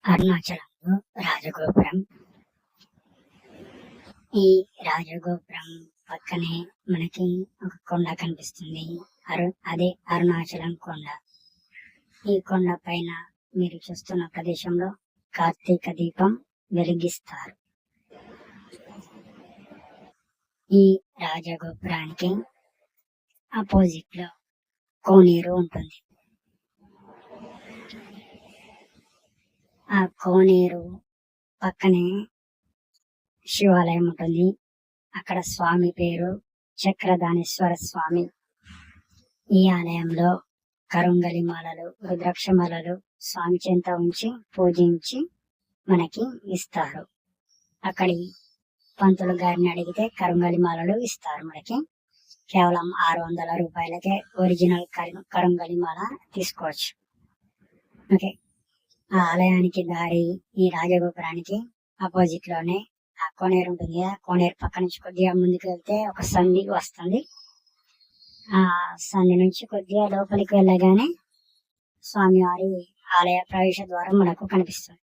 అరుణాచలంలో రాజగోపురం. ఈ రాజగోపురం పక్కనే మనకి ఒక కొండ కనిపిస్తుంది. అదే అరుణాచలం కొండ. ఈ కొండ పైన మీరు చూస్తున్న ప్రదేశంలో కార్తీక దీపం వెలిగిస్తారు. ఈ రాజగోపురానికి ఆపోజిట్ లో కోనేరు ఉంటుంది. ఆ కోనేరు పక్కనే శివాలయం ఉంటుంది. అక్కడ స్వామి పేరు చక్రధానేశ్వర స్వామి. ఈ ఆలయంలో కరుంగలి మాలలు, రుద్రాక్ష మాలలు స్వామి చెంత ఉంచి పూజించి మనకి ఇస్తారు. అక్కడి పంతులు గారిని అడిగితే కరుంగలి మాలలు ఇస్తారు. మనకి కేవలం 600 రూపాయలకే ఒరిజినల్ కరుంగలి మాల తీసుకోవచ్చు. ఓకే, ఆ ఆలయానికి దారి ఈ రాజగోపురానికి ఆపోజిట్ లోనే ఆ కోనేరు ఉంటుంది. ఆ కోనేరు పక్క నుంచి కొద్దిగా ముందుకు వెళ్తే ఒక సంధి వస్తుంది. ఆ సంధి నుంచి కొద్దిగా లోపలికి వెళ్ళగానే స్వామివారి ఆలయ ప్రవేశ ద్వారం మనకు కనిపిస్తుంది.